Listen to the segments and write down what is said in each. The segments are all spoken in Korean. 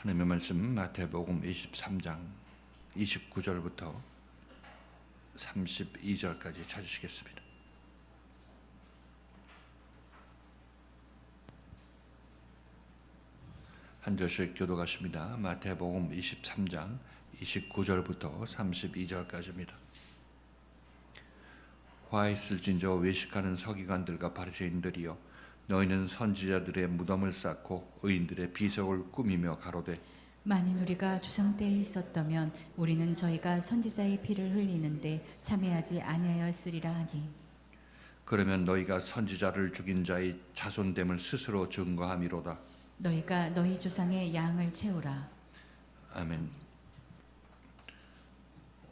하나님의 말씀 마태복음 23장 29절부터 32절까지 찾으시겠습니다. 한 절씩 교독하십니다. 마태복음 23장 29절부터 32절까지입니다. 화 있을진저 외식하는 서기관들과 바리새인들이여, 너희는 선지자들의 무덤을 쌓고 의인들의 비석을 꾸미며 가로되, 만일 우리가 주상 때에 있었다면 우리는 저희가 선지자의 피를 흘리는데 참여하지 아니하였으리라 하니, 그러면 너희가 선지자를 죽인 자의 자손됨을 스스로 증거함이로다. 너희가 너희 조상의 양을 채우라. 아멘.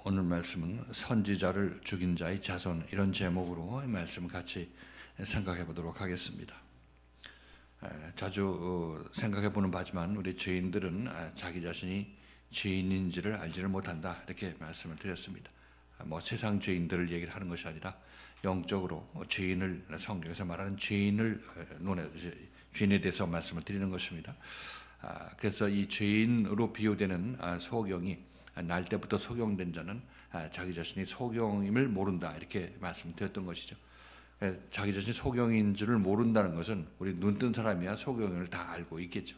오늘 말씀은 선지자를 죽인 자의 자손, 이런 제목으로 이 말씀 같이 생각해 보도록 하겠습니다. 자주 생각해 보는 바지만 우리 죄인들은 자기 자신이 죄인인지를 알지를 못한다, 이렇게 말씀을 드렸습니다. 세상 죄인들을 얘기를 하는 것이 아니라 영적으로 죄인을, 성경에서 말하는 죄인을 죄인에 대해서 말씀을 드리는 것입니다. 그래서 이 죄인으로 비유되는 소경이, 날 때부터 소경된 자는 자기 자신이 소경임을 모른다, 이렇게 말씀드렸던 것이죠. 자기 자신이 소경인 줄을 모른다는 것은 우리 눈뜬 사람이야 소경을 다 알고 있겠죠.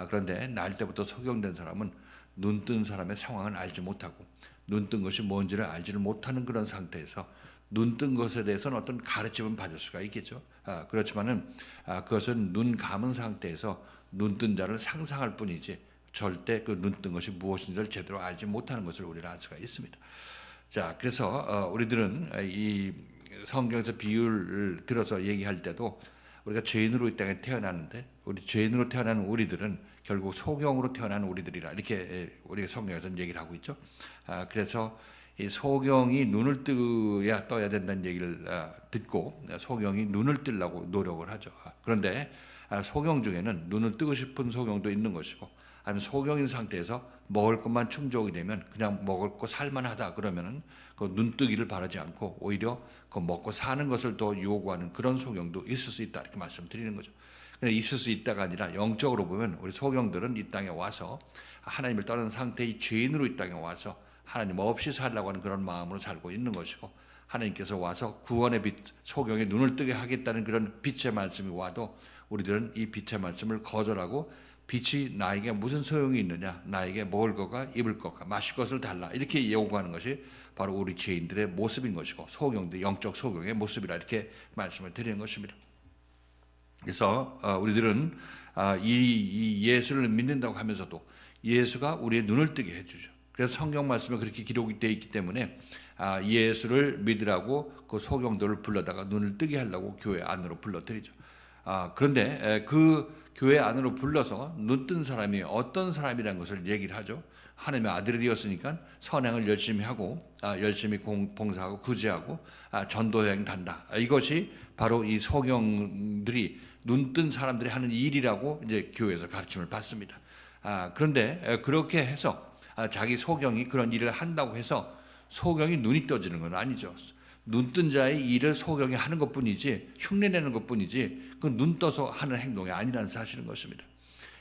그런데 날 때부터 소경된 사람은 눈뜬 사람의 상황을 알지 못하고 눈뜬 것이 뭔지를 알지를 못하는 그런 상태에서 눈뜬 것에 대해서는 어떤 가르침은 받을 수가 있겠죠. 그렇지만은 그것은 눈 감은 상태에서 눈뜬 자를 상상할 뿐이지 절대 그 눈뜬 것이 무엇인지를 제대로 알지 못하는 것을 우리는 알 수가 있습니다. 자, 그래서 우리들은 이 성경에서 비유를 들어서 얘기할 때도 우리가 죄인으로 이 땅에 태어났는데, 우리 죄인으로 태어난 우리들은 결국 소경으로 태어난 우리들이라, 이렇게 우리가 성경에서는 얘기를 하고 있죠. 그래서 이 소경이 눈을 떠야 된다는 얘기를 듣고 소경이 눈을 뜨려고 노력을 하죠. 그런데 소경 중에는 눈을 뜨고 싶은 소경도 있는 것이고, 아니면 소경인 상태에서 먹을 것만 충족이 되면 그냥 먹을 거 살만하다 그러면은 그 눈뜨기를 바라지 않고 오히려 그 먹고 사는 것을 더 요구하는 그런 소경도 있을 수 있다, 이렇게 말씀드리는 거죠. 있을 수 있다가 아니라 영적으로 보면 우리 소경들은 이 땅에 와서 하나님을 떠난 상태의 죄인으로 이 땅에 와서 하나님 없이 살려고 하는 그런 마음으로 살고 있는 것이고, 하나님께서 와서 구원의 빛, 소경의 눈을 뜨게 하겠다는 그런 빛의 말씀이 와도 우리들은 이 빛의 말씀을 거절하고, 빛이 나에게 무슨 소용이 있느냐, 나에게 먹을 것과 입을 것과 마실 것을 달라, 이렇게 요구하는 것이 바로 우리 죄인들의 모습인 것이고, 소경들, 영적 소경의 모습이라, 이렇게 말씀을 드리는 것입니다. 그래서 우리들은 이 예수를 믿는다고 하면서도 예수가 우리의 눈을 뜨게 해주죠. 그래서 성경 말씀에 그렇게 기록이 되어 있기 때문에 예수를 믿으라고 그 소경들을 불러다가 눈을 뜨게 하려고 교회 안으로 불러들이죠. 그런데 그 교회 안으로 불러서 눈뜬 사람이 어떤 사람이라는 것을 얘기를 하죠. 하나님의 아들이 되었으니까 선행을 열심히 하고 열심히 봉사하고 구제하고 전도여행 간다. 이것이 바로 이 소경들이 눈뜬 사람들이 하는 일이라고 이제 교회에서 가르침을 받습니다. 그런데 그렇게 해서 자기 소경이 그런 일을 한다고 해서 소경이 눈이 떠지는 건 아니죠. 눈뜬 자의 일을 소경이 하는 것뿐이지, 흉내내는 것뿐이지 그 눈 떠서 하는 행동이 아니라는 사실인 것입니다.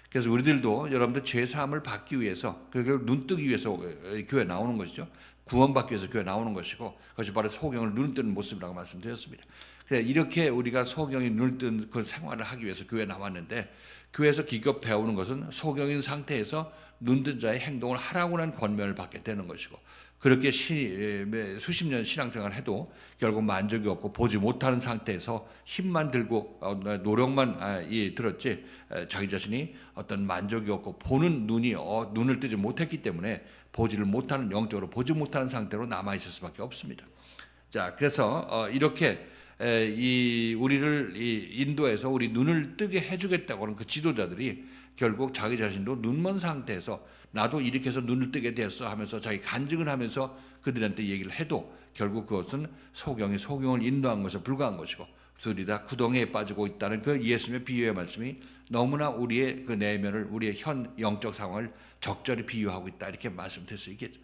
그래서 우리들도 여러분들 죄 사함을 받기 위해서, 그걸 눈 뜨기 위해서 교회 나오는 것이죠. 구원받기 위해서 교회 나오는 것이고, 그것이 바로 소경을 눈 뜨는 모습이라고 말씀드렸습니다. 그래, 이렇게 우리가 소경이 눈을 뜨는 그 생활을 하기 위해서 교회에 나왔는데, 교회에서 기껏 배우는 것은 소경인 상태에서 눈뜬 자의 행동을 하라고 하는 권면을 받게 되는 것이고, 그렇게 수십 년 신앙생활을 해도 결국 만족이 없고 보지 못하는 상태에서 힘만 들고 노력만 들었지 자기 자신이 어떤 만족이 없고 보는 눈을 뜨지 못했기 때문에 보지를 못하는, 영적으로 보지 못하는 상태로 남아있을 수밖에 없습니다. 자, 그래서 이렇게 우리를 인도해서 우리 눈을 뜨게 해주겠다고 하는 그 지도자들이 결국 자기 자신도 눈먼 상태에서 나도 이렇게 해서 눈을 뜨게 되었어 하면서 자기 간증을 하면서 그들한테 얘기를 해도 결국 그것은 소경이 소경을 인도한 것에 불과한 것이고, 둘이 다 구덩이에 빠지고 있다는 그 예수님의 비유의 말씀이 너무나 우리의 그 내면을, 우리의 현 영적 상황을 적절히 비유하고 있다, 이렇게 말씀드릴 수 있겠죠.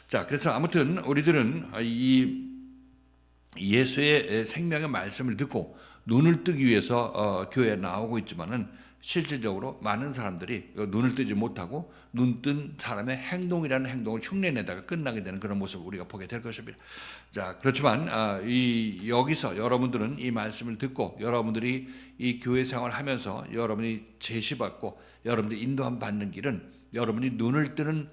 자, 그래서 아무튼 우리들은 이 예수의 생명의 말씀을 듣고 눈을 뜨기 위해서 교회에 나오고 있지만은 실질적으로 많은 사람들이 눈을 뜨지 못하고 눈 뜬 사람의 행동이라는 행동을 흉내내다가 끝나게 되는 그런 모습을 우리가 보게 될 것입니다. 자, 그렇지만 여기서 여러분들은 이 말씀을 듣고 여러분들이 이 교회 생활을 하면서 여러분이 제시받고 여러분들이 인도함 받는 길은 여러분이 눈을 뜨는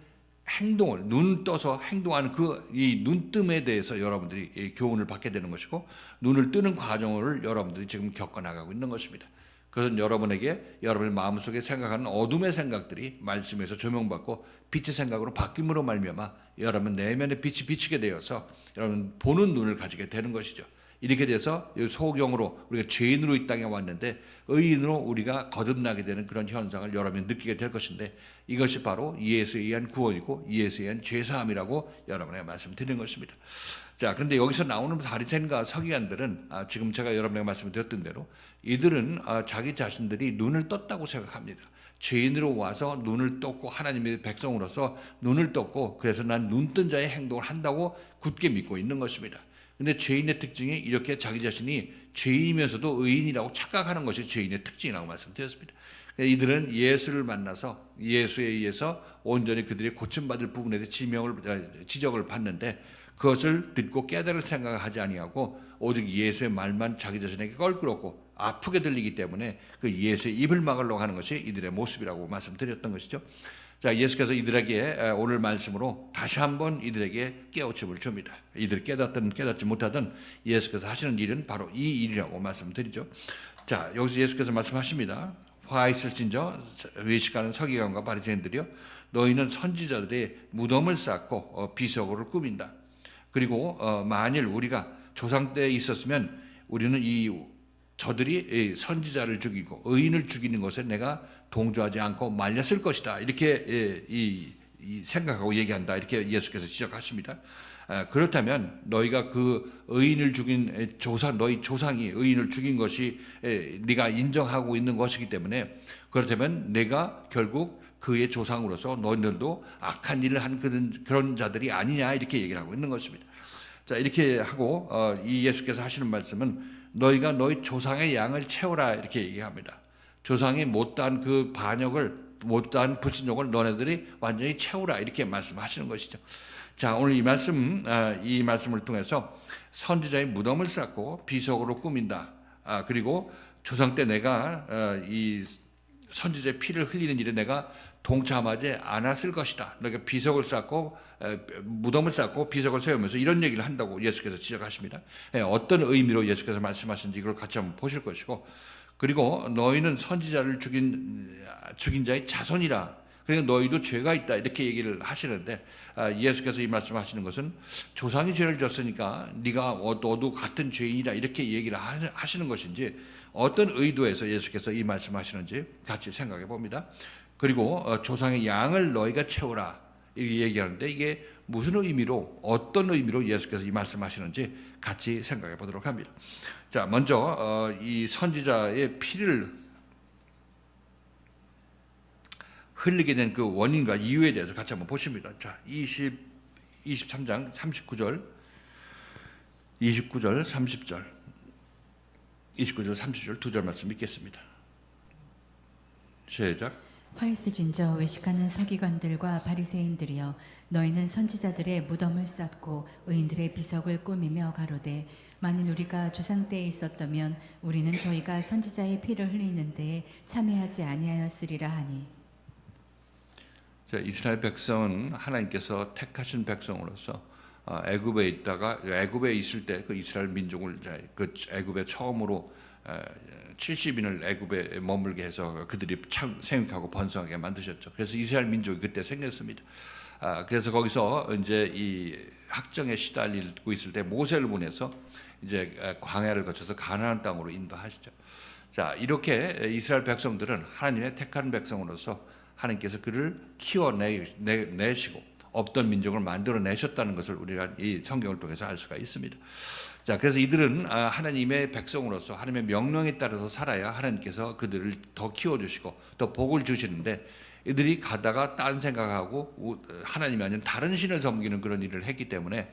행동을, 눈 떠서 행동하는 이 눈뜸에 대해서 여러분들이 이 교훈을 받게 되는 것이고, 눈을 뜨는 과정을 여러분들이 지금 겪어나가고 있는 것입니다. 그것은 여러분에게 여러분의 마음속에 생각하는 어둠의 생각들이 말씀에서 조명받고 빛의 생각으로 바뀜으로 말미암아 여러분 내면의 빛이 비치게 되어서 여러분 보는 눈을 가지게 되는 것이죠. 이렇게 돼서 소경으로 우리가 죄인으로 이 땅에 왔는데 의인으로 우리가 거듭나게 되는 그런 현상을 여러분이 느끼게 될 것인데, 이것이 바로 예수에 의한 구원이고 예수에 의한 죄사함이라고 여러분에게 말씀드리는 것입니다. 자, 그런데 여기서 나오는 바리새인과 서기관들은 지금 제가 여러분에게 말씀드렸던 대로 이들은 자기 자신들이 눈을 떴다고 생각합니다. 죄인으로 와서 눈을 떴고 하나님의 백성으로서 눈을 떴고 그래서 난 눈뜬 자의 행동을 한다고 굳게 믿고 있는 것입니다. 근데 죄인의 특징이 이렇게 자기 자신이 죄인이면서도 의인이라고 착각하는 것이 죄인의 특징이라고 말씀드렸습니다. 이들은 예수를 만나서 예수에 의해서 온전히 그들이 고침받을 부분에 대해 지적을 받는데 그것을 듣고 깨달을 생각을 하지 아니하고 오직 예수의 말만 자기 자신에게 껄끄럽고 아프게 들리기 때문에 그 예수의 입을 막으려고 하는 것이 이들의 모습이라고 말씀드렸던 것이죠. 자, 예수께서 이들에게 오늘 말씀으로 다시 한번 이들에게 깨우침을 줍니다. 이들이 깨닫든 깨닫지 못하든 예수께서 하시는 일은 바로 이 일이라고 말씀드리죠. 자, 여기서 예수께서 말씀하십니다. 화 있을진저 외식하는 서기관과 바리새인들이여, 너희는 선지자들의 무덤을 쌓고 비석으로 꾸민다. 그리고 만일 우리가 조상 때에 있었으면 우리는 저들이 선지자를 죽이고 의인을 죽이는 것에 내가 동조하지 않고 말렸을 것이다. 이렇게 생각하고 얘기한다. 이렇게 예수께서 지적하십니다. 그렇다면 너희가 그 의인을 죽인 너희 조상이 의인을 죽인 것이 네가 인정하고 있는 것이기 때문에, 그렇다면 내가 결국 그의 조상으로서 너희들도 악한 일을 한 그런 자들이 아니냐, 이렇게 얘기를 하고 있는 것입니다. 자, 이렇게 하고 이 예수께서 하시는 말씀은 너희가 너희 조상의 양을 채우라, 이렇게 얘기합니다. 조상이 못다한 그 반역을, 못다한 불순종을 너네들이 완전히 채우라, 이렇게 말씀하시는 것이죠. 자, 오늘 이 말씀을 통해서 선지자의 무덤을 쌓고 비석으로 꾸민다. 그리고 조상 때 내가 이 선지자의 피를 흘리는 일에 내가 동참하지 않았을 것이다. 그러니까 비석을 쌓고 무덤을 쌓고 비석을 세우면서 이런 얘기를 한다고 예수께서 지적하십니다. 어떤 의미로 예수께서 말씀하신지 이걸 같이 한번 보실 것이고, 그리고 너희는 선지자를 죽인 자의 자손이라. 그러니까 너희도 죄가 있다, 이렇게 얘기를 하시는데, 예수께서 이 말씀하시는 것은 조상이 죄를 졌으니까 네가 너도 같은 죄인이다, 이렇게 얘기를 하시는 것인지 어떤 의도에서 예수께서 이 말씀하시는지 같이 생각해 봅니다. 그리고 조상의 양을 너희가 채우라, 이렇게 얘기하는데 이게 무슨 의미로, 어떤 의미로 예수께서 이 말씀하시는지 같이 생각해 보도록 합니다. 자, 먼저 이 선지자의 피를 흘리게 된 그 원인과 이유에 대해서 같이 한번 보십니다. 자, 23장 29절, 29절, 30절, 29절, 30절 두 절 말씀 읽겠습니다. 시작. 화 있을진저 외식하는 서기관들과 바리새인들이여, 너희는 선지자들의 무덤을 쌓고 의인들의 비석을 꾸미며 가로되 만일 우리가 조상 때에 있었다면 우리는 저희가 선지자의 피를 흘리는 데에 참여하지 아니하였으리라 하니. 자, 이스라엘 백성은 하나님께서 택하신 백성으로서 애굽에 있다가 애굽에 있을 때 그 이스라엘 민족을 그 애굽에 처음으로 70인을 애굽에 머물게 해서 그들이 생육하고 번성하게 만드셨죠. 그래서 이스라엘 민족이 그때 생겼습니다. 그래서 거기서 이제 이 학정에 시달리고 있을 때 모세를 보내서 이제 광야를 거쳐서 가나안 땅으로 인도하시죠. 자, 이렇게 이스라엘 백성들은 하나님의 택한 백성으로서 하나님께서 그를 키워내시고 없던 민족을 만들어내셨다는 것을 우리가 이 성경을 통해서 알 수가 있습니다. 자, 그래서 이들은 하나님의 백성으로서 하나님의 명령에 따라서 살아야 하나님께서 그들을 더 키워주시고 더 복을 주시는데, 이들이 가다가 딴 생각하고 하나님이 아닌 다른 신을 섬기는 그런 일을 했기 때문에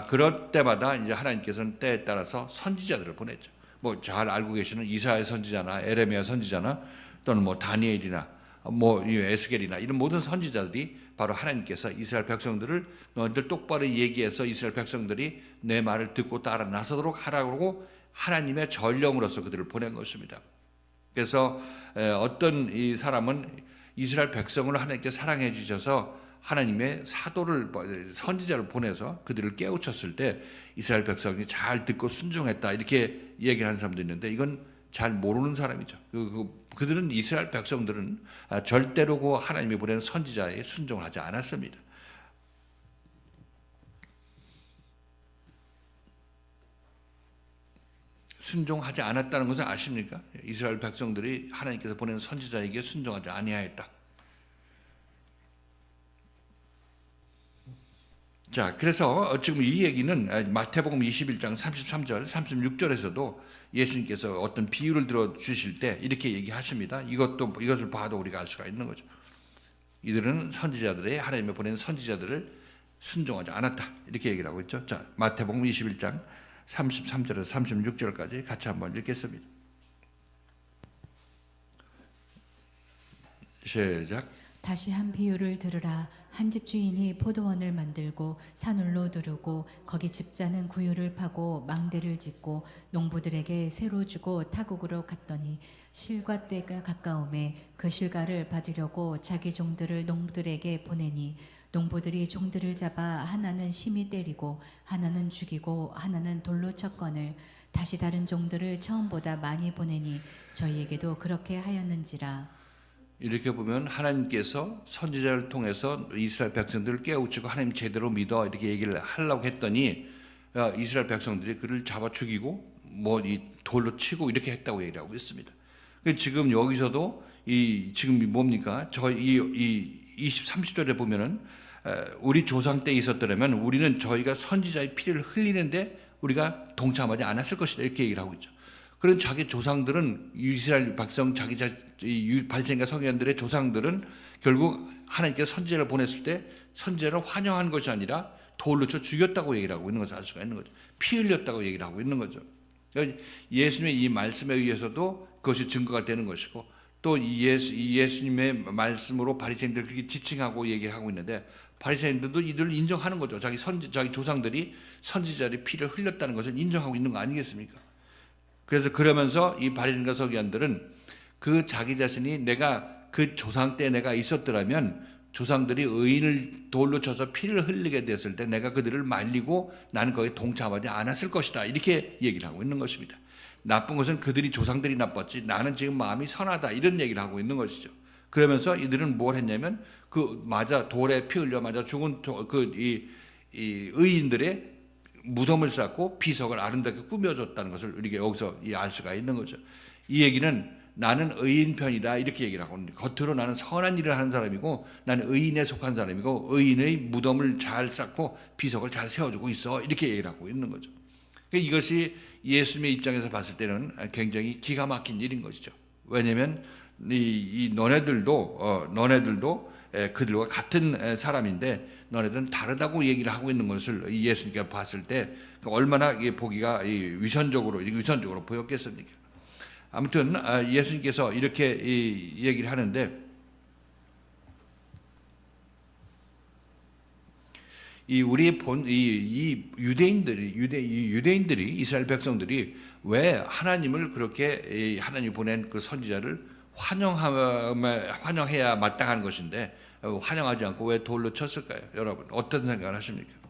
그럴 때마다 이제 하나님께서는 때에 따라서 선지자들을 보냈죠. 뭐 잘 알고 계시는 이사야 선지자나 에레미야 선지자나 또 또는 뭐 다니엘이나 뭐 에스겔이나 이런 모든 선지자들이 바로 하나님께서 이스라엘 백성들을 너희들 똑바로 얘기해서 이스라엘 백성들이 내 말을 듣고 따라 나서도록 하라고 하나님의 전령으로서 그들을 보낸 것입니다. 그래서 어떤 이 사람은 이스라엘 백성을 하나님께 사랑해 주셔서 하나님의 사도를 선지자를 보내서 그들을 깨우쳤을 때 이스라엘 백성이 잘 듣고 순종했다 이렇게 얘기를 하는 사람도 있는데 이건 잘 모르는 사람이죠. 그들은 이스라엘 백성들은 절대로 그 하나님이 보낸 선지자에 순종을 하지 않았습니다. 순종하지 않았다는 것을 아십니까? 이스라엘 백성들이 하나님께서 보낸 선지자에게 순종하지 아니하였다. 자, 그래서 지금 이 얘기는 마태복음 21장 33절, 36절에서도 예수님께서 어떤 비유를 들어 주실 때 이렇게 얘기하십니다. 이것을 봐도 우리가 알 수가 있는 거죠. 이들은 선지자들의 하나님이 보낸 선지자들을 순종하지 않았다. 이렇게 얘기를 하고 있죠. 자, 마태복음 21장 33절에서 36절까지 같이 한번 읽겠습니다. 시작. 다시 한 비유를 들으라. 한 집 주인이 포도원을 만들고 산울로 두르고 거기 집자는 구유를 파고 망대를 짓고 농부들에게 새로 주고 타국으로 갔더니 실과 때가 가까움에 그 실과를 받으려고 자기 종들을 농부들에게 보내니 농부들이 종들을 잡아 하나는 심히 때리고 하나는 죽이고 하나는 돌로 쳤거늘 다시 다른 종들을 처음보다 많이 보내니 저희에게도 그렇게 하였는지라. 이렇게 보면 하나님께서 선지자를 통해서 이스라엘 백성들을 깨우치고 하나님 제대로 믿어 이렇게 얘기를 하려고 했더니 이스라엘 백성들이 그를 잡아 죽이고 뭐 이 돌로 치고 이렇게 했다고 얘기를 하고 있습니다. 지금 여기서도 지금 뭡니까? 이 20, 30절에 보면은 우리 조상 때 있었더라면 우리는 저희가 선지자의 피를 흘리는데 우리가 동참하지 않았을 것이다 이렇게 얘기를 하고 있죠. 그런 자기 조상들은 이스라엘 백성 바리새인과 서기관들의 조상들은 결국 하나님께서 선지자를 보냈을 때 선지자를 환영한 것이 아니라 돌로 쳐 죽였다고 얘기를 하고 있는 것을 알 수가 있는 거죠. 피 흘렸다고 얘기를 하고 있는 거죠. 예수님의 이 말씀에 의해서도 그것이 증거가 되는 것이고 또 예수님의 말씀으로 바리새인들 그렇게 지칭하고 얘기를 하고 있는데 바리새인들도 이들을 인정하는 거죠. 자기 조상들이 선지자의 피를 흘렸다는 것을 인정하고 있는 거 아니겠습니까? 그래서 그러면서 이 바리새인과 서기관들은 그 자기 자신이 내가 그 조상 때 내가 있었더라면 조상들이 의인을 돌로 쳐서 피를 흘리게 됐을 때 내가 그들을 말리고 나는 거기에 동참하지 않았을 것이다 이렇게 얘기를 하고 있는 것입니다. 나쁜 것은 그들이 조상들이 나빴지 나는 지금 마음이 선하다 이런 얘기를 하고 있는 것이죠. 그러면서 이들은 뭘 했냐면 돌에 피 흘려 맞아 죽은 이 의인들의 무덤을 쌓고 비석을 아름답게 꾸며줬다는 것을 우리가 여기서 알 수가 있는 거죠. 이 얘기는 나는 의인 편이다 이렇게 얘기를 하고 있는데 겉으로 나는 선한 일을 하는 사람이고 나는 의인에 속한 사람이고 의인의 무덤을 잘 쌓고 비석을 잘 세워주고 있어 이렇게 얘기를 하고 있는 거죠. 이것이 예수님의 입장에서 봤을 때는 굉장히 기가 막힌 일인 것이죠. 왜냐하면 너네들도 그들과 같은 사람인데 너네들은 다르다고 얘기를 하고 있는 것을 예수님께 봤을 때 얼마나 보기가 위선적으로 보였겠습니까? 아무튼 예수님께서 이렇게 얘기를 하는데 유대인들이 이스라엘 백성들이 왜 하나님을 그렇게 하나님이 보낸 그 선지자를 환영해야 마땅한 것인데 환영하지 않고 왜 돌로 쳤을까요? 여러분 어떤 생각을 하십니까?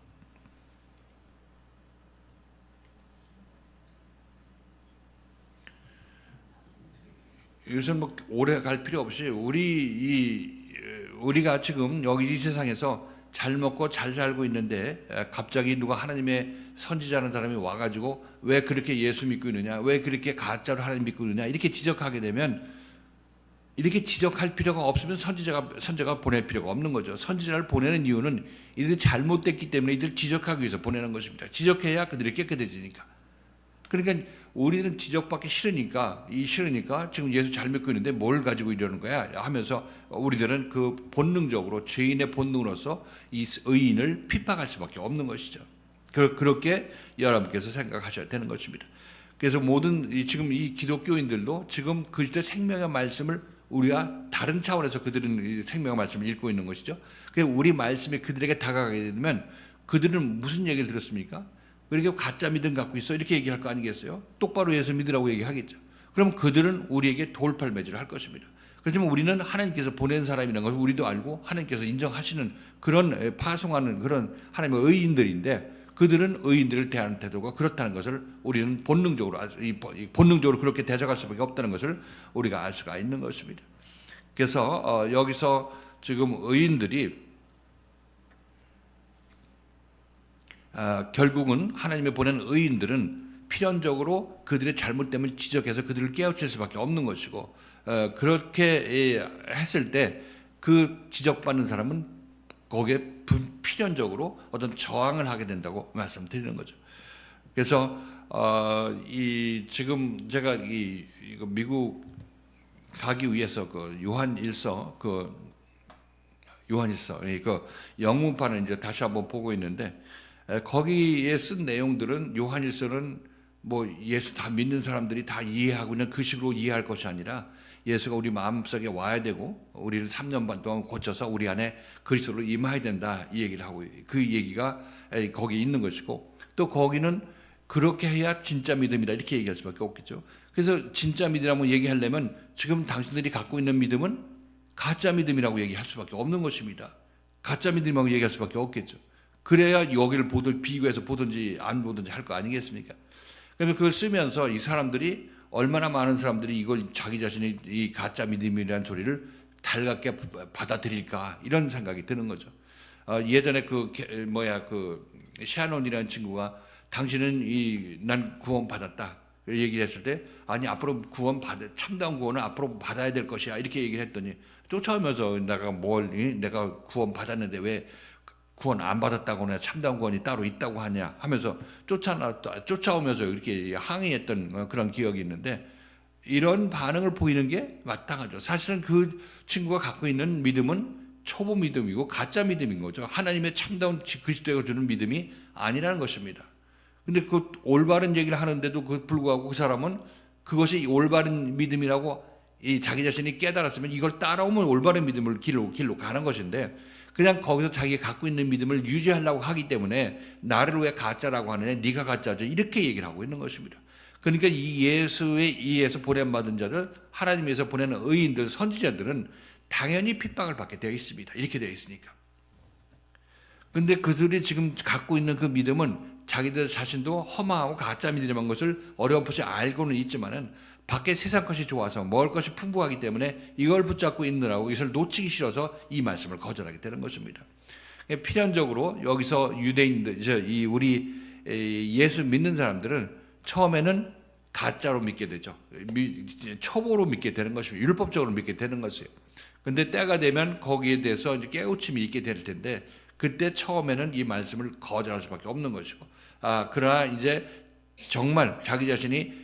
이것은 뭐 오래 갈 필요 없이 우리가 지금 여기 이 세상에서 잘 먹고 잘 살고 있는데 갑자기 누가 하나님의 선지자라는 사람이 와가지고 왜 그렇게 예수 믿고 있느냐, 왜 그렇게 가짜로 하나님 믿고 있느냐 이렇게 지적하게 되면 이렇게 지적할 필요가 없으면 선지자가 보낼 필요가 없는 거죠. 선지자를 보내는 이유는 이들이 잘못됐기 때문에 이들 지적하기 위해서 보내는 것입니다. 지적해야 그들이 깨끗해지니까. 그러니까 우리는 지적받기 싫으니까 지금 예수 잘 믿고 있는데 뭘 가지고 이러는 거야 하면서 우리들은 그 본능적으로 죄인의 본능으로서 이 의인을 핍박할 수밖에 없는 것이죠. 그렇게 여러분께서 생각하셔야 되는 것입니다. 그래서 지금 이 기독교인들도 지금 그리스도의 생명의 말씀을 우리가 다른 차원에서 그들은 이 생명의 말씀을 읽고 있는 것이죠. 그래서 우리 말씀이 그들에게 다가가게 되면 그들은 무슨 얘기를 들었습니까? 그렇게 가짜 믿음 갖고 있어 이렇게 얘기할 거 아니겠어요? 똑바로 예수 믿으라고 얘기하겠죠. 그럼 그들은 우리에게 돌팔매질을 할 것입니다. 그렇지만 우리는 하나님께서 보낸 사람이라는 것을 우리도 알고 하나님께서 인정하시는 그런 파송하는 그런 하나님의 의인들인데 그들은 의인들을 대하는 태도가 그렇다는 것을 우리는 본능적으로 그렇게 대적할 수밖에 없다는 것을 우리가 알 수가 있는 것입니다. 그래서 여기서 지금 의인들이 결국은 하나님이 보낸 의인들은 필연적으로 그들의 잘못됨을 지적해서 그들을 깨우칠 수밖에 없는 것이고 그렇게 했을 때 그 지적받는 사람은 거기에 필연적으로 어떤 저항을 하게 된다고 말씀드리는 거죠. 그래서 지금 제가 이거 미국 가기 위해서 그 요한일서 그 영문판을 이제 다시 한번 보고 있는데 거기에 쓴 내용들은 요한일서는 뭐 예수 다 믿는 사람들이 다 이해하고 있는 그 식으로 이해할 것이 아니라 예수가 우리 마음속에 와야 되고 우리를 3년 반 동안 고쳐서 우리 안에 그리스도로 임해야 된다 이 얘기를 하고 그 얘기가 거기 있는 것이고 또 거기는 그렇게 해야 진짜 믿음이다 이렇게 얘기할 수밖에 없겠죠. 그래서 진짜 믿음이라고 얘기하려면 지금 당신들이 갖고 있는 믿음은 가짜 믿음이라고 얘기할 수밖에 없는 것입니다. 가짜 믿음이라고 얘기할 수밖에 없겠죠. 그래야 여기를 비교해서 보든지 안 보든지 할 거 아니겠습니까? 그러면 그걸 쓰면서 이 사람들이 얼마나 많은 사람들이 이걸 자기 자신이 이 가짜 믿음이라는 소리를 달갑게 받아들일까 이런 생각이 드는 거죠. 예전에 그 샤논이라는 친구가 당신은 난 구원 받았다 얘기를 했을 때 아니 앞으로 참다운 구원은 앞으로 받아야 될 것이야 이렇게 얘기를 했더니 쫓아오면서 내가 구원 받았는데 왜 구원 안 받았다고나 참다운 구원이 따로 있다고 하냐 하면서 쫓아오면서 이렇게 항의했던 그런 기억이 있는데 이런 반응을 보이는 게 마땅하죠. 사실은 그 친구가 갖고 있는 믿음은 초보 믿음이고 가짜 믿음인 거죠. 하나님의 참다운 그리스도가 주는 믿음이 아니라는 것입니다. 근데 그 올바른 얘기를 하는데도 불구하고 그 사람은 그것이 올바른 믿음이라고 자기 자신이 깨달았으면 이걸 따라오면 올바른 믿음을 길로 가는 것인데 그냥 거기서 자기가 갖고 있는 믿음을 유지하려고 하기 때문에 나를 왜 가짜라고 하느냐 네가 가짜죠 이렇게 얘기를 하고 있는 것입니다. 그러니까 이 예수에 의해서 보냄받은 자들 하나님에서 보내는 의인들 선지자들은 당연히 핍박을 받게 되어 있습니다. 이렇게 되어 있으니까. 그런데 그들이 지금 갖고 있는 그 믿음은 자기들 자신도 허망하고 가짜 믿음이라는 것을 어렴풋이 알고는 있지만은 밖에 세상 것이 좋아서 먹을 것이 풍부하기 때문에 이걸 붙잡고 있느라고 이것을 놓치기 싫어서 이 말씀을 거절하게 되는 것입니다. 필연적으로 여기서 유대인들, 우리 예수 믿는 사람들은 처음에는 가짜로 믿게 되죠. 초보로 믿게 되는 것이고 율법적으로 믿게 되는 것이에요. 그런데 때가 되면 거기에 대해서 이제 깨우침이 있게 될 텐데 그때 처음에는 이 말씀을 거절할 수밖에 없는 것이고 그러나 이제 정말 자기 자신이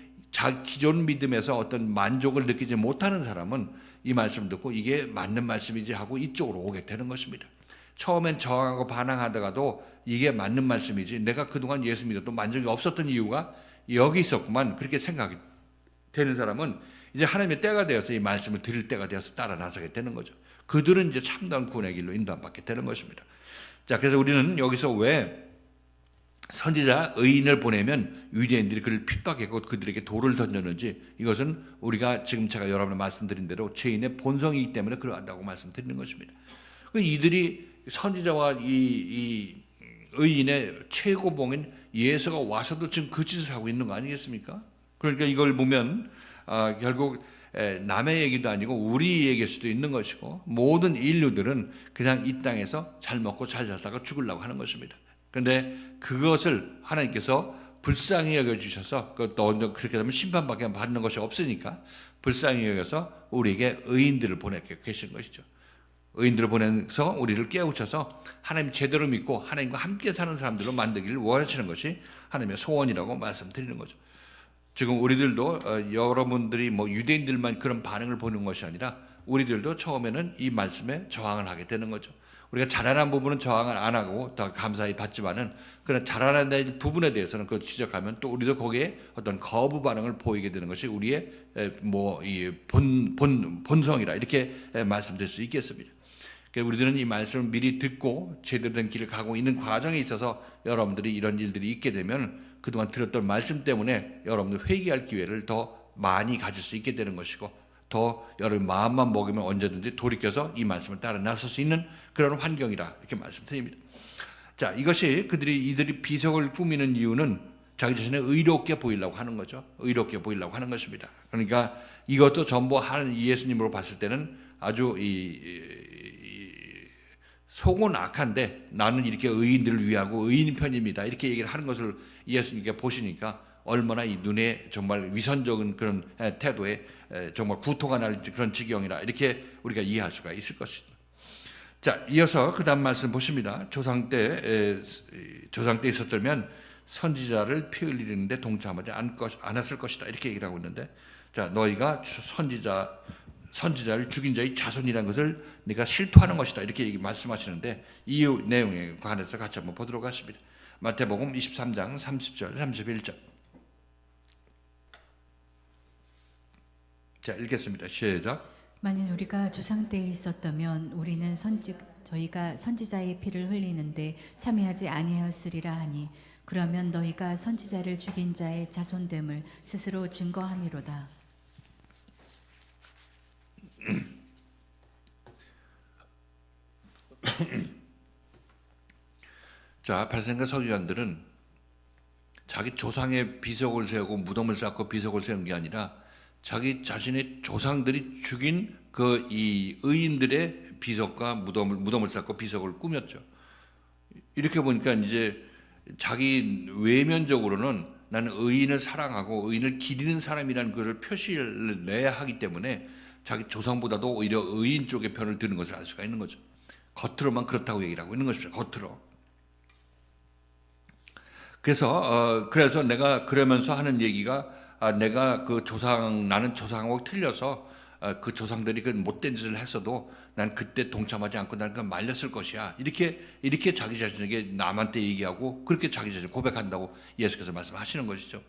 기존 믿음에서 어떤 만족을 느끼지 못하는 사람은 이 말씀을 듣고 이게 맞는 말씀이지 하고 이쪽으로 오게 되는 것입니다. 처음엔 저항하고 반항하다가도 이게 맞는 말씀이지 내가 그동안 예수 믿어도 만족이 없었던 이유가 여기 있었구만 그렇게 생각이 되는 사람은 이제 하나님의 때가 되어서 이 말씀을 들을 때가 되어서 따라 나서게 되는 거죠. 그들은 이제 참다운 구원의 길로 인도받게 되는 것입니다. 자, 그래서 우리는 여기서 왜 선지자 의인을 보내면 유대인들이 그를 핍박했고 그들에게 돌을 던졌는지 이것은 우리가 지금 제가 여러분에 말씀드린 대로 죄인의 본성이기 때문에 그러하다고 말씀드리는 것입니다. 이들이 선지자와 이 의인의 최고봉인 예수가 와서도 지금 그 짓을 하고 있는 거 아니겠습니까? 그러니까 이걸 보면 결국 남의 얘기도 아니고 우리 얘기일 수도 있는 것이고 모든 인류들은 그냥 이 땅에서 잘 먹고 잘 살다가 죽으려고 하는 것입니다. 그런데 그것을 하나님께서 불쌍히 여겨주셔서 그렇게 되면 심판밖에 받는 것이 없으니까 불쌍히 여겨서 우리에게 의인들을 보내게 계신 것이죠. 의인들을 보내서 우리를 깨우쳐서 하나님 제대로 믿고 하나님과 함께 사는 사람들로 만들기를 원하시는 것이 하나님의 소원이라고 말씀드리는 거죠. 지금 우리들도 여러분들이 유대인들만 그런 반응을 보는 것이 아니라 우리들도 처음에는 이 말씀에 저항을 하게 되는 거죠. 우리가 잘하는 부분은 저항을 안 하고 더 감사히 받지만은 그런 잘하는 부분에 대해서는 그걸 지적하면 또 우리도 거기에 어떤 거부 반응을 보이게 되는 것이 우리의 본성이라 이렇게 말씀드릴 수 있겠습니다. 그래서 우리들은 이 말씀을 미리 듣고 제대로 된 길을 가고 있는 과정에 있어서 여러분들이 이런 일들이 있게 되면 그동안 들었던 말씀 때문에 여러분들 회개할 기회를 더 많이 가질 수 있게 되는 것이고 더 여러분 마음만 먹으면 언제든지 돌이켜서 이 말씀을 따라 나설 수 있는 그런 환경이라 이렇게 말씀드립니다. 자, 이들이 비석을 꾸미는 이유는 자기 자신을 의롭게 보이려고 하는 거죠. 의롭게 보이려고 하는 것입니다. 그러니까 이것도 전부 하는 예수님으로 봤을 때는 아주 속은 악한데 나는 이렇게 의인들을 위하고 의인 편입니다. 이렇게 얘기를 하는 것을 예수님께 보시니까 얼마나 이 눈에 정말 위선적인 그런 태도에 정말 구토가 날 그런 지경이라 이렇게 우리가 이해할 수가 있을 것입니다. 자, 이어서 그 다음 말씀 보십니다. 조상 때 있었다면 선지자를 피 흘리는데 동참하지 않았을 것이다. 이렇게 얘기를 하고 있는데, 자, 너희가 선지자를 죽인 자의 자손이라는 것을 네가 실토하는 것이다. 이렇게 말씀하시는데 이 내용에 관해서 같이 한번 보도록 하겠습니다. 마태복음 23장 30절, 31절. 자, 읽겠습니다. 시작. 만일 우리가 조상 때에 있었다면 우리는 저희가 선지자의 피를 흘리는데 참여하지 아니하였으리라 하니 그러면 너희가 선지자를 죽인 자의 자손됨을 스스로 증거함이로다. 자, 발생과 서기관들은 자기 조상의 비석을 세우고 무덤을 쌓고 비석을 세운 게 아니라 자기 자신의 조상들이 죽인 그 이 의인들의 비석과 무덤을 쌓고 비석을 꾸몄죠. 이렇게 보니까 이제 자기 외면적으로는 나는 의인을 사랑하고 의인을 기리는 사람이라는 것을 표시를 내야 하기 때문에 자기 조상보다도 오히려 의인 쪽의 편을 드는 것을 알 수가 있는 거죠. 겉으로만 그렇다고 얘기를 하고 있는 것이죠. 겉으로. 그래서 내가 그러면서 하는 얘기가 내가 나는 조상하고 틀려서 그 조상들이 그 못된 짓을 했어도 난 그때 동참하지 않고 난 그건 말렸을 것이야. 이렇게 자기 자신에게 남한테 얘기하고 그렇게 자기 자신을 고백한다고 예수께서 말씀하시는 것이죠.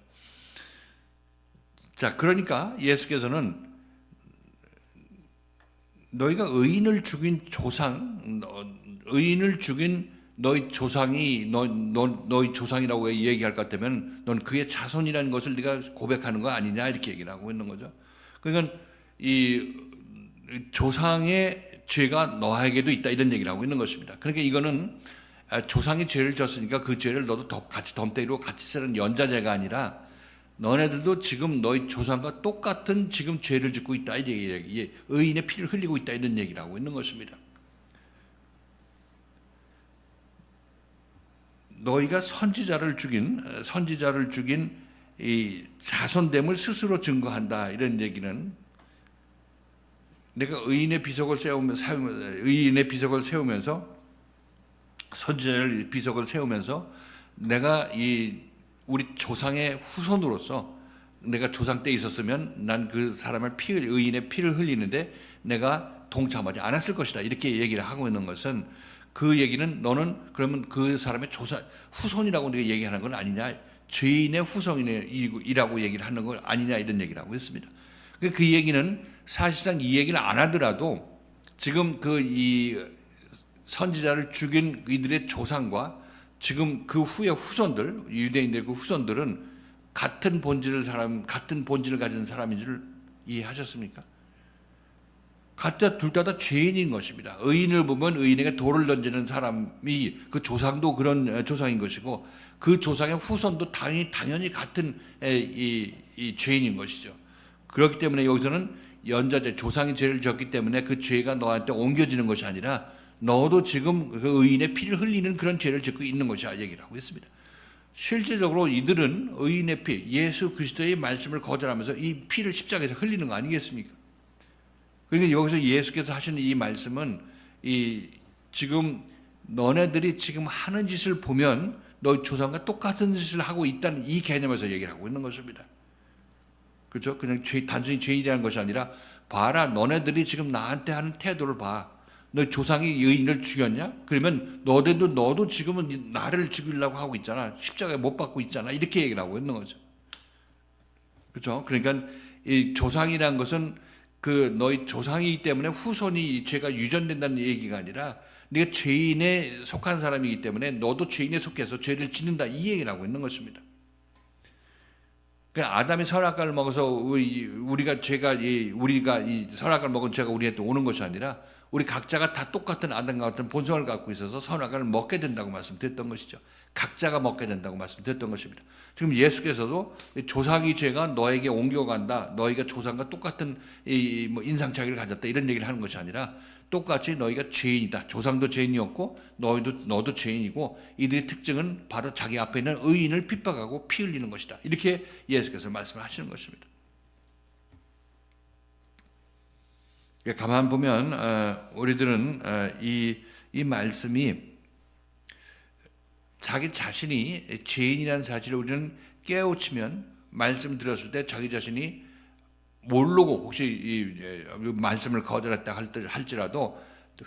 자, 그러니까 예수께서는 너희가 의인을 죽인 너희 조상이 너희 조상이라고 얘기할 것 같으면 넌 그의 자손이라는 것을 네가 고백하는 거 아니냐 이렇게 얘기를 하고 있는 거죠. 그러니까 이 조상의 죄가 너에게도 있다 이런 얘기를 하고 있는 것입니다. 그러니까 이거는 조상이 죄를 졌으니까 그 죄를 너도 같이 덤태기로 같이 쓰는 연자죄가 아니라 너네들도 지금 너희 조상과 똑같은 지금 죄를 짓고 있다 이 얘기, 의인의 피를 흘리고 있다 이런 얘기를 하고 있는 것입니다. 너희가 선지자를 죽인 이 자손됨을 스스로 증거한다 이런 얘기는 내가 의인의 비석을 세우면서 선지자의 비석을 세우면서 내가 우리 조상의 후손으로서 내가 조상 때 있었으면 난 그 사람을 의인의 피를 흘리는데 내가 동참하지 않았을 것이다 이렇게 얘기를 하고 있는 것은 그 얘기는 너는 그러면 그 사람의 후손이라고 네가 얘기하는 건 아니냐, 죄인의 후손이라고 얘기를 하는 건 아니냐 이런 얘기를 하고 있습니다. 그 얘기는 사실상 이 얘기를 안 하더라도 지금 이 선지자를 죽인 이들의 조상과 지금 그 후의 후손들, 유대인들의 그 후손들은 같은 본질을 가진 사람인 줄 이해하셨습니까? 둘 다 죄인인 것입니다. 의인을 보면 의인에게 돌을 던지는 사람이 그 조상도 그런 조상인 것이고 그 조상의 후손도 당연히 같은 이 죄인인 것이죠. 그렇기 때문에 여기서는 연자죄, 조상이 죄를 졌기 때문에 그 죄가 너한테 옮겨지는 것이 아니라 너도 지금 그 의인의 피를 흘리는 그런 죄를 짓고 있는 것이야 얘기를 하고 있습니다. 실제적으로 이들은 의인의 피, 예수 그리스도의 말씀을 거절하면서 이 피를 십자가에서 흘리는 거 아니겠습니까? 그러니까 여기서 예수께서 하시는 이 말씀은 지금 너네들이 지금 하는 짓을 보면 너희 조상과 똑같은 짓을 하고 있다는 이 개념에서 얘기를 하고 있는 것입니다. 그렇죠? 그냥 단순히 죄인이라는 것이 아니라 봐라 너네들이 지금 나한테 하는 태도를 봐. 너희 조상이 의인을 죽였냐? 그러면 너도 지금은 나를 죽이려고 하고 있잖아. 십자가에 못 박고 있잖아. 이렇게 얘기를 하고 있는 거죠. 그렇죠? 그러니까 이 조상이라는 것은 그 너희 조상이기 때문에 후손이 죄가 유전된다는 얘기가 아니라 네가 죄인에 속한 사람이기 때문에 너도 죄인에 속해서 죄를 짓는다, 이 얘기를 하고 있는 것입니다. 그러니까 아담이 선악과를 먹어서 우리가 이 선악과를 먹은 죄가 우리한테 오는 것이 아니라 우리 각자가 다 똑같은 아담과 같은 본성을 갖고 있어서 선악과를 먹게 된다고 말씀드렸던 것이죠. 각자가 먹게 된다고 말씀드렸던 것입니다. 지금 예수께서도 조상의 죄가 너에게 옮겨간다, 너희가 조상과 똑같은 인상 차이를 가졌다, 이런 얘기를 하는 것이 아니라 똑같이 너희가 죄인이다. 조상도 죄인이었고 너도 죄인이고 이들의 특징은 바로 자기 앞에 있는 의인을 핍박하고 피 흘리는 것이다. 이렇게 예수께서 말씀하시는 것입니다. 가만 보면 우리들은 이 말씀이 자기 자신이 죄인이라는 사실을 우리는 깨우치면, 말씀 들었을 때 자기 자신이 모르고 혹시 이 말씀을 거절했다 할지라도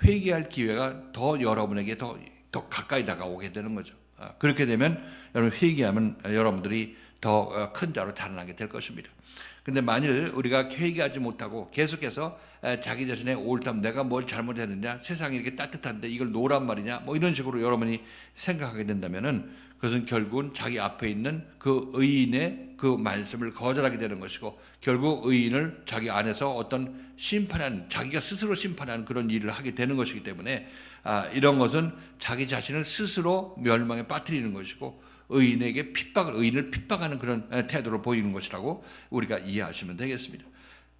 회개할 기회가 더 여러분에게 더 가까이 다가오게 되는 거죠. 그렇게 되면 여러분 회개하면 여러분들이 더 큰 자로 자라나게 될 것입니다. 근데 만일 우리가 회개하지 못하고 계속해서 자기 자신의 옳다면 내가 뭘 잘못했느냐, 세상이 이렇게 따뜻한데 이걸 놓으란 말이냐, 뭐 이런 식으로 여러분이 생각하게 된다면은 그것은 결국은 자기 앞에 있는 그 의인의 그 말씀을 거절하게 되는 것이고, 결국 의인을 자기 안에서 어떤 심판하는, 자기가 스스로 심판하는 그런 일을 하게 되는 것이기 때문에 이런 것은 자기 자신을 스스로 멸망에 빠뜨리는 것이고 의인을 핍박하는 그런 태도를 보이는 것이라고 우리가 이해하시면 되겠습니다.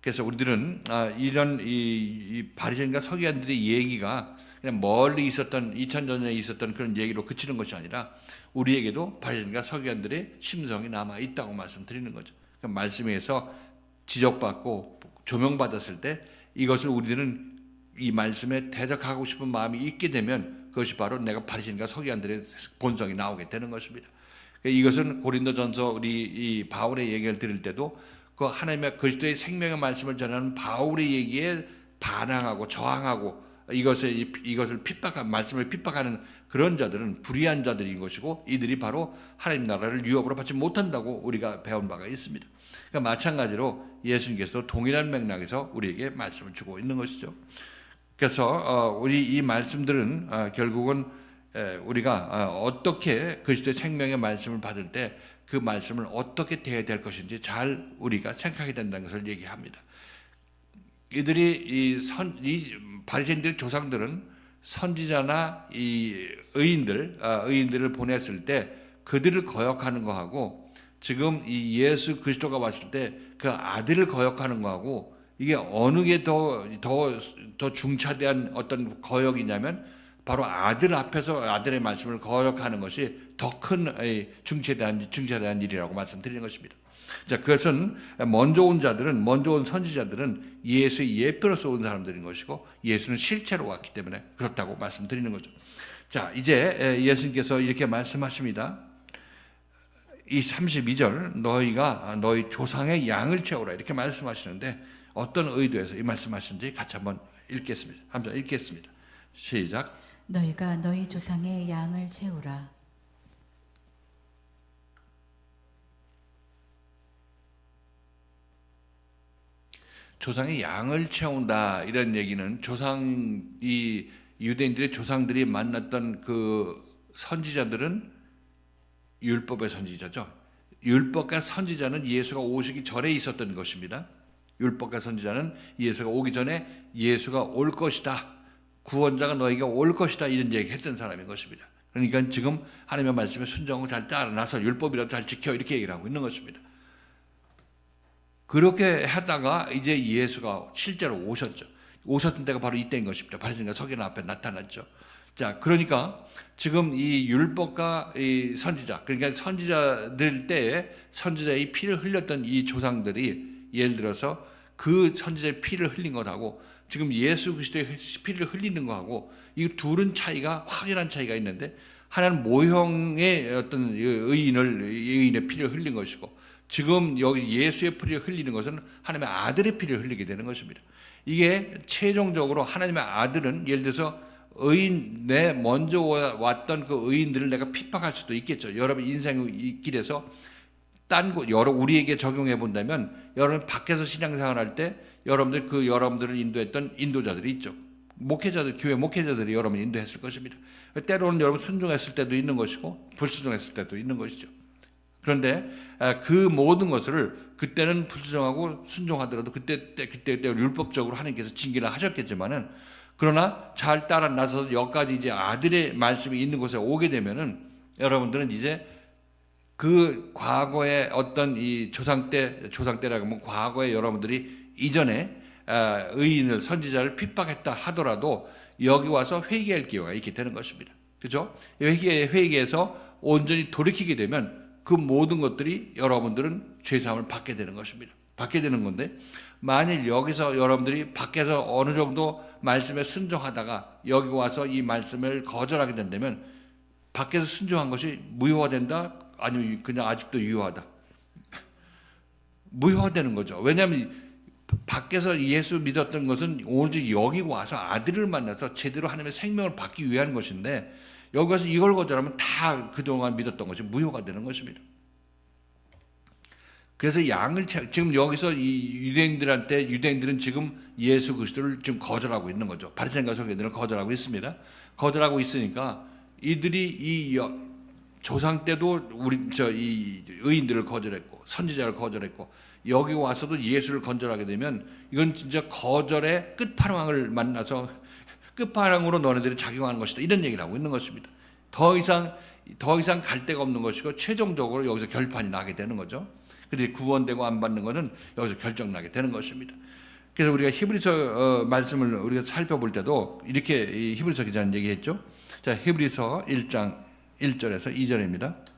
그래서 우리들은 이런 이 바리새인과 서기관들의 얘기가 그냥 멀리 있었던 2000년 전에 있었던 그런 얘기로 그치는 것이 아니라 우리에게도 바리새인과 서기관들의 심성이 남아 있다고 말씀드리는 거죠. 그러니까 말씀에서 지적받고 조명받았을 때 이것을 우리들은 이 말씀에 대적하고 싶은 마음이 있게 되면 그것이 바로 내가 바리새인과 서기관들의 본성이 나오게 되는 것입니다. 이것은 고린도전서 우리 이 바울의 얘기를 들을 때도 그 하나님의 그리스도의 생명의 말씀을 전하는 바울의 얘기에 반항하고 저항하고 이것을 말씀을 핍박하는 그런 자들은 불의한 자들인 것이고 이들이 바로 하나님 나라를 유업으로 받지 못한다고 우리가 배운 바가 있습니다. 그러니까 마찬가지로 예수님께서도 동일한 맥락에서 우리에게 말씀을 주고 있는 것이죠. 그래서 우리 이 말씀들은 결국은 우리가 어떻게 그리스도의 생명의 말씀을 받을 때 그 말씀을 어떻게 대해야 될 것인지 잘 우리가 생각해야 된다는 것을 얘기합니다. 이들이 이 바리새인들의 조상들은 선지자나 이 의인들을 보냈을 때 그들을 거역하는 거하고 지금 이 예수 그리스도가 왔을 때 그 아들을 거역하는 거하고 이게 어느 게 더 중차대한 어떤 거역이냐면 바로 아들 앞에서 아들의 말씀을 거역하는 것이 더 큰 중차대한 일이라고 말씀드리는 것입니다. 자, 그것은 먼저 온 선지자들은 예수의 예표로서 온 사람들인 것이고 예수는 실체로 왔기 때문에 그렇다고 말씀드리는 거죠. 자, 이제 예수님께서 이렇게 말씀하십니다. 이 32절 너희가 너희 조상의 양을 채우라 이렇게 말씀하시는데 어떤 의도에서 이 말씀하시는지 같이 한번 읽겠습니다. 한번 읽겠습니다. 시작. 너희가 너희 조상의 양을 채우라. 조상의 양을 채운다 이런 얘기는 이 유대인들의 조상들이 만났던 그 선지자들은 율법의 선지자죠. 율법과 선지자는 예수가 오시기 전에 있었던 것입니다. 율법과 선지자는 예수가 오기 전에 예수가 올 것이다. 구원자가 너희가 올 것이다. 이런 얘기 했던 사람인 것입니다. 그러니까 지금 하나님의 말씀에 순종하고 잘 따라나서 율법이라도 잘 지켜 이렇게 얘기를 하고 있는 것입니다. 그렇게 하다가 이제 예수가 실제로 오셨죠. 오셨던 때가 바로 이때인 것입니다. 바리새인과 서기관 앞에 나타났죠. 자, 그러니까 지금 이 율법과 이 선지자, 그러니까 선지자들 때에 선지자의 피를 흘렸던 이 조상들이 예를 들어서 그 선지자의 피를 흘린 것하고 지금 예수 그리스도의 피를 흘리는 것하고 이 둘은 확연한 차이가 있는데 하나는 모형의 어떤 의인의 피를 흘린 것이고 지금 여기 예수의 피를 흘리는 것은 하나님의 아들의 피를 흘리게 되는 것입니다. 이게 최종적으로 하나님의 아들은 예를 들어서 내 먼저 왔던 그 의인들을 내가 핍박할 수도 있겠죠. 여러분 인생의 길에서 우리에게 적용해 본다면 여러분 밖에서 신앙생활 할 때 여러분들을 인도했던 인도자들이 있죠. 교회 목회자들이 여러분을 인도했을 것입니다. 때로는 여러분 순종했을 때도 있는 것이고 불순종했을 때도 있는 것이죠. 그런데 그 모든 것을 그때는 불순종하고 순종하더라도 그때 율법적으로 하나님께서 징계를 하셨겠지만은, 그러나 잘 따라 나서서 여기까지 이제 아들의 말씀이 있는 곳에 오게 되면은 여러분들은 이제 그 과거의 어떤 이 조상때라고 하면 과거에 여러분들이 이전에 의인을 선지자를 핍박했다 하더라도 여기 와서 회개할 기회가 있게 되는 것입니다. 그렇죠? 회개해서 온전히 돌이키게 되면 그 모든 것들이 여러분들은 죄사함을 받게 되는 것입니다. 받게 되는 건데, 만일 여기서 여러분들이 밖에서 어느 정도 말씀에 순종하다가 여기 와서 이 말씀을 거절하게 된다면 밖에서 순종한 것이 무효화된다? 아니면 그냥 아직도 유효하다? 무효화되는 거죠. 왜냐하면 밖에서 예수 믿었던 것은 오직 여기 와서 아들을 만나서 제대로 하나님의 생명을 받기 위한 것인데, 여기 와서 이걸 거절하면 다 그동안 믿었던 것이 무효가 되는 것입니다. 그래서 지금 여기서 이 유대인들은 지금 예수 그리스도를 지금 거절하고 있는 거죠. 바리새인과 서기관들은 거절하고 있습니다. 거절하고 있으니까 이들이 이 조상 때도 이 의인들을 거절했고 선지자를 거절했고 여기 와서도 예수를 거절하게 되면 이건 진짜 거절의 끝판왕을 만나서 끝판왕으로 너네들이 작용하는 것이다, 이런 얘기를 하고 있는 것입니다. 더 이상 갈 데가 없는 것이고 최종적으로 여기서 결판이 나게 되는 거죠. 그런데 구원되고 안 받는 것은 여기서 결정나게 되는 것입니다. 그래서 우리가 히브리서 말씀을 우리가 살펴볼 때도 이렇게 이 히브리서 기자는 얘기했죠. 자, 히브리서 1장 1절에서 2절입니다.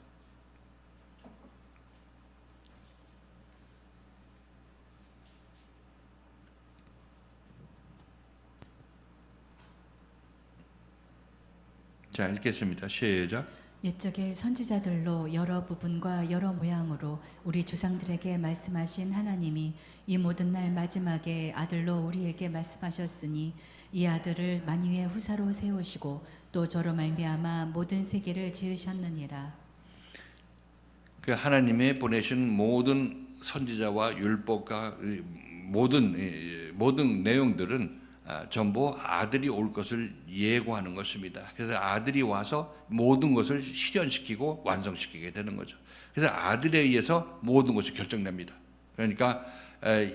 자, 읽겠습니다. 시작. 옛적의 선지자들로 여러 부분과 여러 모양으로 우리 조상들에게 말씀하신 하나님이 이 모든 날 마지막에 아들로 우리에게 말씀하셨으니 이 아들을 만유의 후사로 세우시고 또 저로 말미암아 모든 세계를 지으셨느니라. 그 하나님이 보내신 모든 선지자와 율법과 모든 내용들은 전부 아들이 올 것을 예고하는 것입니다. 그래서 아들이 와서 모든 것을 실현시키고 완성시키게 되는 거죠. 그래서 아들에 의해서 모든 것이 결정됩니다. 그러니까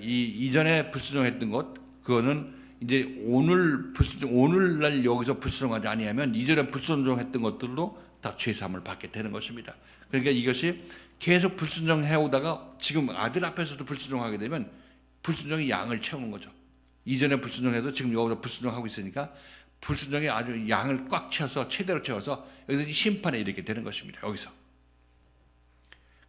이전에 불순종했던 것, 그거는 이제 오늘날 여기서 불순종하지 아니하면 이전에 불순종했던 것들도 다 죄사함을 받게 되는 것입니다. 그러니까 이것이 계속 불순종해 오다가 지금 아들 앞에서도 불순종하게 되면 불순종이 양을 채우는 거죠. 이전에 불순종해서 지금 여기서 불순종하고 있으니까 불순종이 아주 양을 꽉 채워서 최대로 채워서 여기서 심판에 이르게 되는 것입니다. 여기서.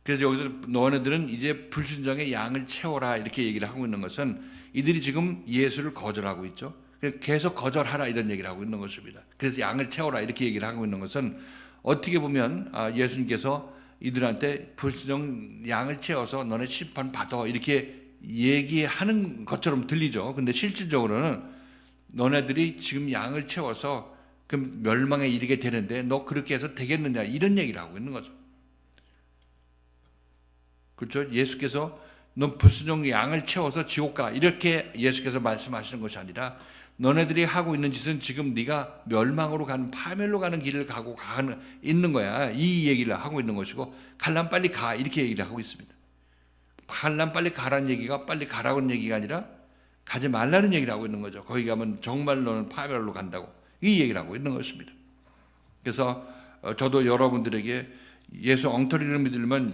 그래서 여기서 너네들은 이제 불순종의 양을 채워라 이렇게 얘기를 하고 있는 것은 이들이 지금 예수를 거절하고 있죠. 계속 거절하라 이런 얘기를 하고 있는 것입니다. 그래서 양을 채워라 이렇게 얘기를 하고 있는 것은 어떻게 보면 예수님께서 이들한테 불순종 양을 채워서 너네 심판 받아 이렇게 얘기하는 것처럼 들리죠. 근데 실질적으로는 너네들이 지금 양을 채워서 그 멸망에 이르게 되는데 너 그렇게 해서 되겠느냐 이런 얘기를 하고 있는 거죠. 그렇죠? 예수께서 너 불순종 양을 채워서 지옥 가 이렇게 예수께서 말씀하시는 것이 아니라 너네들이 하고 있는 짓은 지금 네가 멸망으로 가는 파멸로 가는 길을 가고 있는 거야. 이 얘기를 하고 있는 것이고 갈람 빨리 가 이렇게 얘기를 하고 있습니다. 갈람 빨리 가라는 얘기가 빨리 가라는 얘기가 아니라 가지 말라는 얘기를 하고 있는 거죠. 거기 가면 정말 너는 파멸로 간다고 이 얘기를 하고 있는 것입니다. 그래서 저도 여러분들에게 예수 엉터리를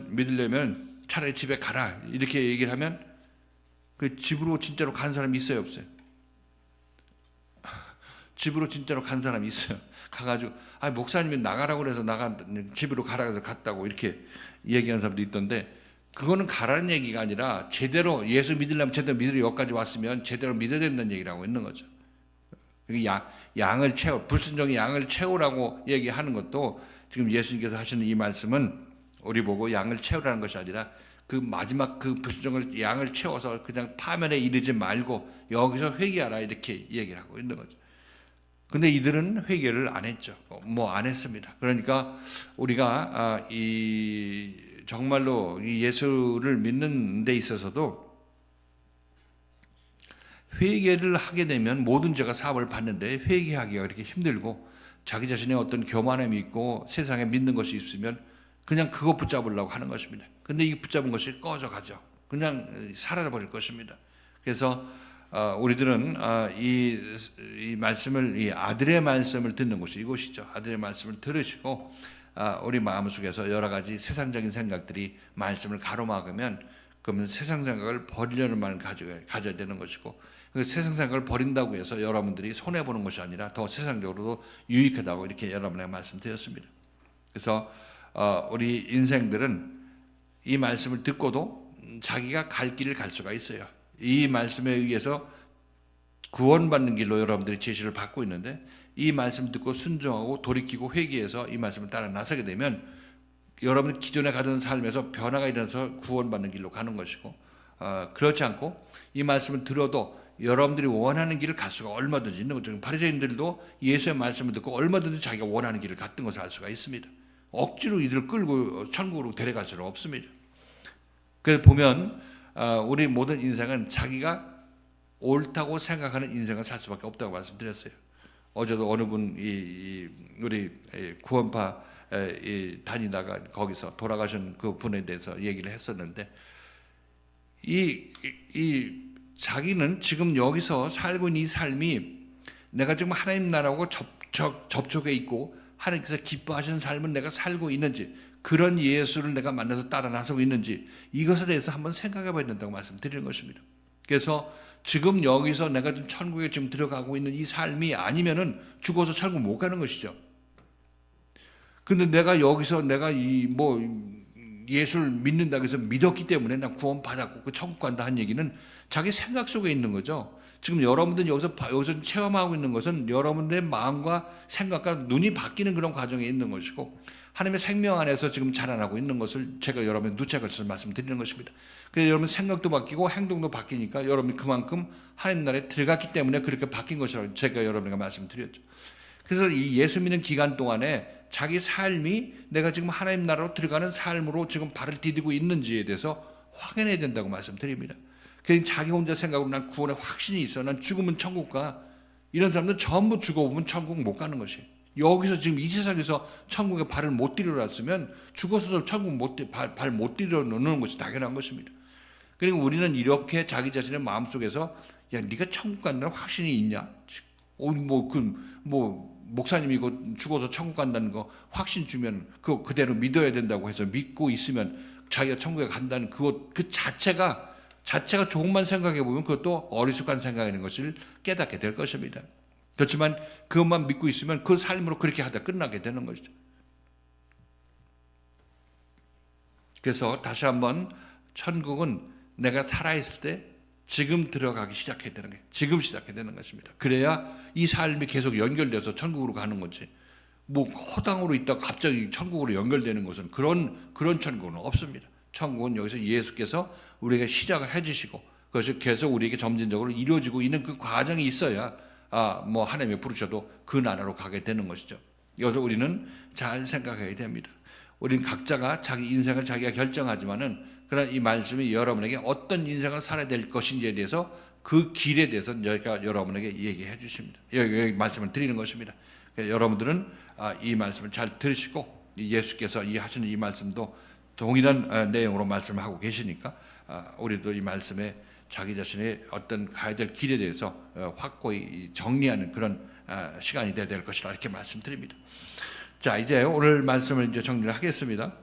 믿으려면 차라리 집에 가라 이렇게 얘기를 하면 그 집으로 진짜로 간 사람이 있어요, 없어요? 집으로 진짜로 간 사람이 있어요. 가가지고 목사님이 나가라고 그래서 집으로 가라 그래서 갔다고 이렇게 얘기하는 사람도 있던데, 그거는 가라는 얘기가 아니라 제대로 예수 믿으려면 제대로 믿으러 여기까지 왔으면 제대로 믿어야 된다는 얘기를 하고 있는 거죠. 양을 불순종의 양을 채우라고 얘기하는 것도 지금 예수님께서 하시는 이 말씀은 우리 보고 양을 채우라는 것이 아니라 그 마지막 그 불순종을 양을 채워서 그냥 파멸에 이르지 말고 여기서 회개하라 이렇게 얘기를 하고 있는 거죠. 근데 이들은 회개를 안 했죠. 뭐 안 했습니다. 그러니까 우리가 이 정말로 이 예수를 믿는 데 있어서도 회개를 하게 되면 모든 죄가 사함을 받는데 회개하기가 그렇게 힘들고 자기 자신의 어떤 교만함이 있고 세상에 믿는 것이 있으면 그냥 그거 붙잡으려고 하는 것입니다. 근데 이 붙잡은 것이 꺼져가죠. 그냥 사라져버릴 것입니다. 그래서 우리들은 이 말씀을, 이 아들의 말씀을 듣는 곳이 이곳이죠. 아들의 말씀을 들으시고 우리 마음속에서 여러 가지 세상적인 생각들이 말씀을 가로막으면 그러면 세상 생각을 버리려는 마음을 가져야 되는 것이고 그 세상 생각을 버린다고 해서 여러분들이 손해보는 것이 아니라 더 세상적으로도 유익하다고 이렇게 여러분에게 말씀드렸습니다. 그래서 우리 인생들은 이 말씀을 듣고도 자기가 갈 길을 갈 수가 있어요. 이 말씀에 의해서 구원받는 길로 여러분들이 제시를 받고 있는데 이 말씀 듣고 순종하고 돌이키고 회개해서 이 말씀을 따라 나서게 되면 여러분 기존에 가던 삶에서 변화가 일어나서 구원받는 길로 가는 것이고 그렇지 않고 이 말씀을 들어도 여러분들이 원하는 길을 갈 수가 얼마든지 있는 거죠. 바리새인들도 예수의 말씀을 듣고 얼마든지 자기가 원하는 길을 갔던 것을 알 수가 있습니다. 억지로 이들을 끌고 천국으로 데려갈 수는 없습니다. 그래서 보면 우리 모든 인생은 자기가 옳다고 생각하는 인생을 살 수밖에 없다고 말씀드렸어요. 어제도 어느 분 우리 구원파 다니다가 거기서 돌아가신 그 분에 대해서 얘기를 했었는데 이 자기는 지금 여기서 살고 있는 이 삶이 내가 지금 하나님 나라하고 접촉에 있고 하나님께서 기뻐하시는 삶을 내가 살고 있는지 그런 예수를 내가 만나서 따라 나서고 있는지 이것에 대해서 한번 생각해 봐야 된다고 말씀드리는 것입니다. 그래서 지금 여기서 내가 지금 천국에 지금 들어가고 있는 이 삶이 아니면은 죽어서 천국 못 가는 것이죠. 근데 내가 여기서 내가 예수를 믿는다고 해서 믿었기 때문에 나 구원 받았고 그 천국 간다 한 얘기는 자기 생각 속에 있는 거죠. 지금 여러분들이 여기서 체험하고 있는 것은 여러분들의 마음과 생각과 눈이 바뀌는 그런 과정에 있는 것이고 하나님의 생명 안에서 지금 자라나고 있는 것을 제가 여러분의 누차같이 말씀드리는 것입니다. 그래서 여러분 생각도 바뀌고 행동도 바뀌니까 여러분이 그만큼 하나님 나라에 들어갔기 때문에 그렇게 바뀐 것이라고 제가 여러분에게 말씀드렸죠. 그래서 이 예수 믿는 기간 동안에 자기 삶이 내가 지금 하나님 나라로 들어가는 삶으로 지금 발을 디디고 있는지에 대해서 확인해야 된다고 말씀드립니다. 그냥 자기 혼자 생각으로 난 구원에 확신이 있어. 난 죽으면 천국 가. 이런 사람들 전부 죽어보면 천국 못 가는 것이에요. 여기서 지금 이 세상에서 천국에 발을 못 디뎌놨으면 죽어서도 천국 발 못 디뎌놓는 것이 당연한 것입니다. 그리고 우리는 이렇게 자기 자신의 마음속에서 야 네가 천국 간다는 확신이 있냐? 목사님이 이거 죽어서 천국 간다는 거 확신 주면 그거 그대로 믿어야 된다고 해서 믿고 있으면 자기가 천국에 간다는 그 자체가 조금만 생각해 보면 그것도 어리숙한 생각인 것을 깨닫게 될 것입니다. 그렇지만 그것만 믿고 있으면 그 삶으로 그렇게 하다 끝나게 되는 것이죠. 그래서 다시 한번 천국은 내가 살아있을 때 지금 들어가기 시작해야 되는 게 지금 시작해야 되는 것입니다. 그래야 이 삶이 계속 연결돼서 천국으로 가는 거지. 허당으로 있다가 갑자기 천국으로 연결되는 것은 그런 천국은 없습니다. 천국은 여기서 예수께서 우리에게 시작을 해주시고 그것이 계속 우리에게 점진적으로 이루어지고 있는 그 과정이 있어야 하나님이 부르셔도 그 나라로 가게 되는 것이죠. 여기서 우리는 잘 생각해야 됩니다. 우리는 각자가 자기 인생을 자기가 결정하지만은 그러나 이 말씀이 여러분에게 어떤 인생을 살아야 될 것인지에 대해서 그 길에 대해서 저희가 여러분에게 얘기해 주십니다. 여기 말씀을 드리는 것입니다. 여러분들은 이 말씀을 잘 들으시고 예수께서 하시는 이 말씀도 동일한 내용으로 말씀을 하고 계시니까 우리도 이 말씀에 자기 자신의 어떤 가야 될 길에 대해서 확고히 정리하는 그런 시간이 되어야 될 것이라 이렇게 말씀드립니다. 자, 이제 오늘 말씀을 이제 정리를 하겠습니다.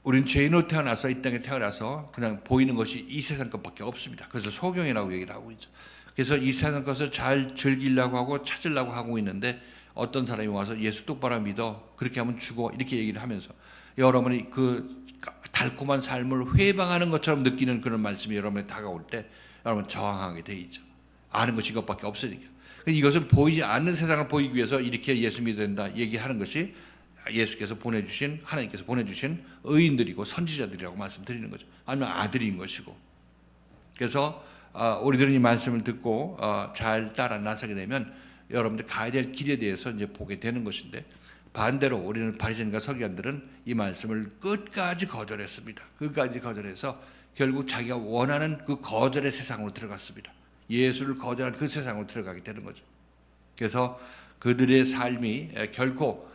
우리는 죄인으로 태어나서 이 땅에 태어나서 그냥 보이는 것이 이 세상 것밖에 없습니다. 그래서 소경이라고 얘기를 하고 있죠. 그래서 이 세상 것을 잘 즐기려고 하고 찾으려고 하고 있는데 어떤 사람이 와서 예수 똑바로 믿어 그렇게 하면 죽어 이렇게 얘기를 하면서 여러분이 그 달콤한 삶을 회방하는 것처럼 느끼는 그런 말씀이 여러분에게 다가올 때 여러분 저항하게 돼 있죠. 아는 것이 이것밖에 없으니까. 이것은 보이지 않는 세상을 보이기 위해서 이렇게 예수 믿어야 된다 얘기하는 것이 예수께서 보내주신 하나님께서 보내주신 의인들이고 선지자들이라고 말씀드리는 거죠. 아니면 아들인 것이고. 그래서 우리들은 이 말씀을 듣고 잘 따라 나서게 되면 여러분들 가야 될 길에 대해서 이제 보게 되는 것인데, 반대로 우리는 바리새인과 서기관들은 이 말씀을 끝까지 거절했습니다. 끝까지 거절해서 결국 자기가 원하는 그 거절의 세상으로 들어갔습니다. 예수를 거절한 그 세상으로 들어가게 되는 거죠. 그래서 그들의 삶이 결코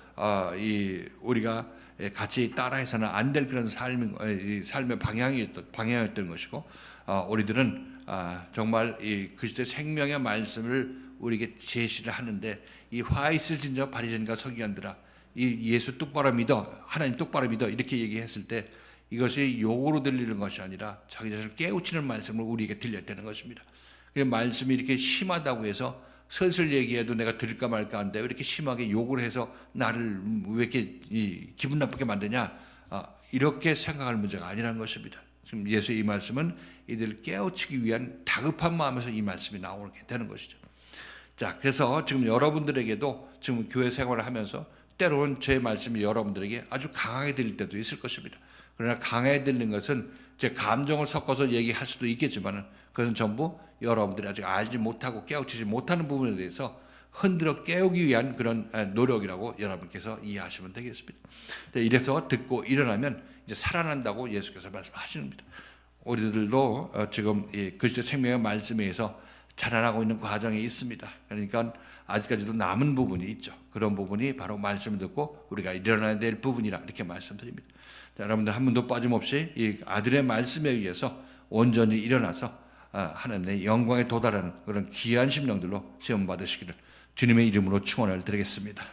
우리가 같이 따라해서는 안 될 그런 삶의 방향이었던 것이고, 우리들은 정말 이 그리스도의 생명의 말씀을 우리에게 제시를 하는데, 이 화 있으신 저 바리새인과 서기관들아, 이 예수 똑바로 믿어, 하나님 똑바로 믿어, 이렇게 얘기했을 때 이것이 욕으로 들리는 것이 아니라 자기 자신을 깨우치는 말씀을 우리에게 들려야 되는 것입니다. 그 말씀이 이렇게 심하다고 해서 슬슬 얘기해도 내가 들을까 말까 하는데 왜 이렇게 심하게 욕을 해서 나를 왜 이렇게 기분 나쁘게 만드냐, 이렇게 생각할 문제가 아니라는 것입니다. 지금 예수의 이 말씀은 이들을 깨우치기 위한 다급한 마음에서 이 말씀이 나오게 되는 것이죠. 자, 그래서 지금 여러분들에게도 지금 교회 생활을 하면서 때로는 제 말씀이 여러분들에게 아주 강하게 들릴 때도 있을 것입니다. 그러나 강하게 들리는 것은 제 감정을 섞어서 얘기할 수도 있겠지만, 그것은 전부 여러분들이 아직 알지 못하고 깨우치지 못하는 부분에 대해서 흔들어 깨우기 위한 그런 노력이라고 여러분께서 이해하시면 되겠습니다. 이래서 듣고 일어나면 이제 살아난다고 예수께서 말씀하시는 겁니다. 우리들도 지금 그리스도의 생명의 말씀에 의해서 자라나고 있는 과정에 있습니다. 그러니까 아직까지도 남은 부분이 있죠. 그런 부분이 바로 말씀을 듣고 우리가 일어나야 될 부분이라 이렇게 말씀드립니다. 자, 여러분들 한 분도 빠짐없이 이 아들의 말씀에 의해서 온전히 일어나서 하나님의 영광에 도달하는 그런 귀한 심령들로 시험 받으시기를 주님의 이름으로 축원을 드리겠습니다.